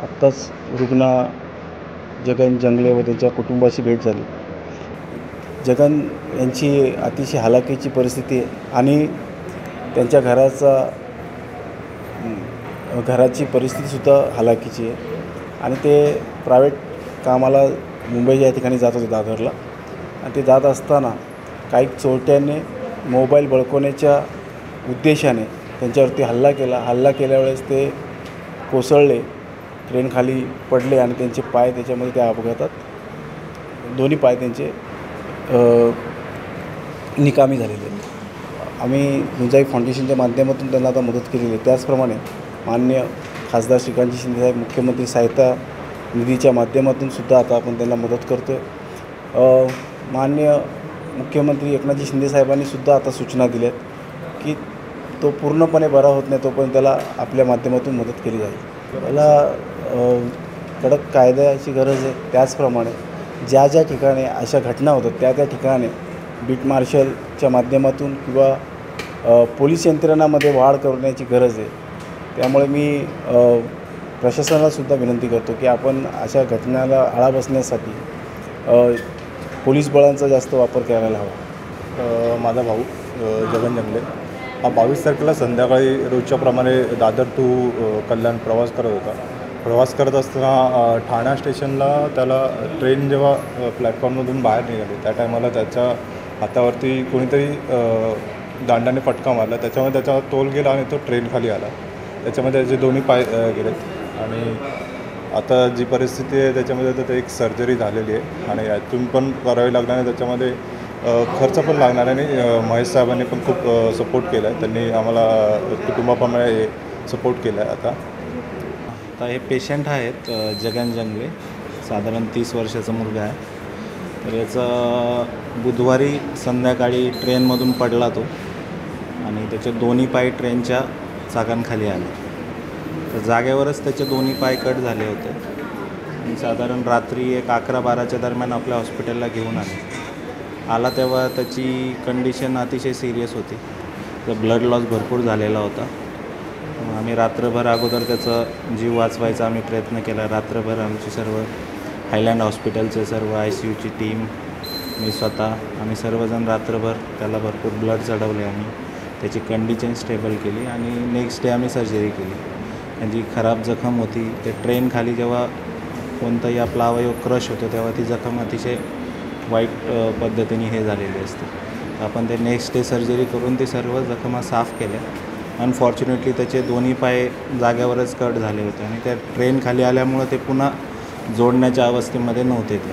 आत्ताच रुग्ण जगन जंगले व त्यांच्या कुटुंबाशी भेट झाली। जगन यांची अतिशय हलाखीची परिस्थिती आहे आणि त्यांच्या घराची परिस्थितीसुद्धा हलाखीची आहे आणि ते प्रायव्हेट कामाला मुंबईच्या या ठिकाणी जात होते दादरला आणि ते जात असताना काही चोरट्यांनी मोबाईल बळकवण्याच्या उद्देशाने त्यांच्यावरती हल्ला केल्यावेळेस ते कोसळले, ट्रेनखाली पडले आणि त्यांचे पाय त्याच्यामध्ये त्या अपघातात दोन्ही पाय त्यांचे निकामी झालेले आहेत। आम्ही गुंजाई फाउंडेशनच्या माध्यमातून त्यांना आता मदत केलेली आहे। त्याचप्रमाणे माननीय खासदार श्रीकांतजी शिंदेसाहेब मुख्यमंत्री सहायता निधीच्या माध्यमातून सुद्धा आता आपण त्यांना मदत करतो आहे। माननीय मुख्यमंत्री एकनाथजी शिंदेसाहेबांनी सुद्धा आता सूचना दिल्या आहेत की तो पूर्णपणे बरा होत नाही तोपर्यंत त्याला आपल्या माध्यमातून मदत केली जाईल। त्याला कडक कायद्याची गरज आहे। त्याचप्रमाणे ज्या ठिकाणी अशा घटना होतात त्या ठिकाणी बीट मार्शलच्या माध्यमातून किंवा पोलीस यंत्रणामध्ये वाढ करण्याची गरज आहे। त्यामुळे मी प्रशासनालासुद्धा विनंती करतो की आपण अशा घटनाला आळा बसण्यासाठी पोलीस बळांचा जास्त वापर करायला हवा। माझा भाऊ जगन जंगले हा 22 तारखेला संध्याकाळी रोजच्याप्रमाणे दादर टू कल्याण प्रवास करत होता। प्रवास करत असताना ठाणा स्टेशनला त्याला ट्रेन जेव्हा प्लॅटफॉर्ममधून बाहेर निघाली त्या टायमाला त्याच्या हातावरती कोणीतरी दांडाने फटका मारला, त्याच्यामध्ये त्याचा तोल गेला आणि तो ट्रेनखाली आला। त्याच्यामध्ये त्याचे दोन्ही पाय गेलेत आणि आता जी परिस्थिती आहे त्याच्यामध्ये तर एक सर्जरी झालेली आहे आणि यातून पण करावी लागणार आहे। त्याच्यामध्ये खर्च पण लागणार आहे आणि महेश साहेबांनी पण खूप सपोर्ट केला आहे, त्यांनी आम्हाला कुटुंबाप्रमाणे सपोर्ट केला आहे। आता हे पेशंट आहेत जगन जंगले, साधारण 30 वर्षाचा मुलगा आहे। तर याचा बुधवारी संध्याकाळी ट्रेनमधून पडला तो आणि त्याचे दोन्ही पाय ट्रेनच्या चाकांखाली आले। तर जागेवरच त्याचे दोन्ही पाय कट झाले होते आणि साधारण रात्री 11-12च्या दरम्यान आपल्या हॉस्पिटलला घेऊन आला तेव्हा त्याची कंडिशन अतिशय सिरियस होती। तर ब्लड लॉस भरपूर झालेला होता। आम्ही रात्रभर अगोदर त्याचा जीव वाचवायचा आम्ही प्रयत्न केला। रात्रभर आमची सर्व हायलँड हॉस्पिटलचे सर्व ICUची टीम, मी स्वतः, आम्ही सर्वजण रात्रभर त्याला भरपूर ब्लड चढवले आणि त्याची कंडिशन स्टेबल केली आणि नेक्स्ट डे आम्ही सर्जरी केली। त्यांची खराब जखम होती, ते ट्रेनखाली जेव्हा कोणताही आपला अवयव क्रश होतो तेव्हा ती जखम अतिशय वाईट पद्धतीने हे झालेली असते। आपण ते नेक्स्ट डे सर्जरी करून ते सर्व जखमा साफ केल्या। अनफॉर्च्युनेटली त्याचे दोन्ही पाय जाग्यावरच कट झाले होते आणि त्या ट्रेनखाली आल्यामुळं ते पुन्हा जोडण्याच्या अवस्थेमध्ये नव्हते ते।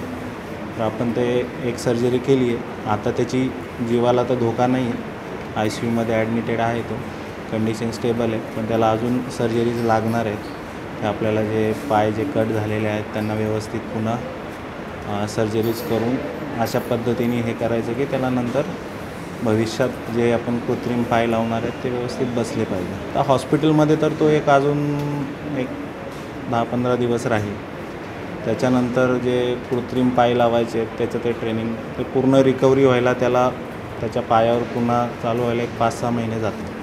तर आपण ते एक सर्जरी केली आहे। आता त्याची जीवाला तर धोका नाही आहे, ICUमध्ये ॲडमिटेड आहे, तो कंडिशन स्टेबल आहे, पण त्याला अजून सर्जरीज लागणार आहेत। ते आपल्याला जे पाय जे कट झालेले आहेत त्यांना व्यवस्थित पुन्हा सर्जरीज करून अशा पद्धतीने हे करायचं की त्याला नंतर भविष्यात जे आपण कृत्रिम पाय लावणार आहेत ते व्यवस्थित बसले पाहिजे। तर हॉस्पिटलमध्ये तर तो अजून 10-15 दिवस राहील। त्याच्यानंतर जे कृत्रिम पाय लावायचे त्याचं ते ट्रेनिंग ते पूर्ण रिकव्हरी व्हायला त्याला त्याच्या पायावर पुन्हा चालू व्हायला 5-6 महिने जातात।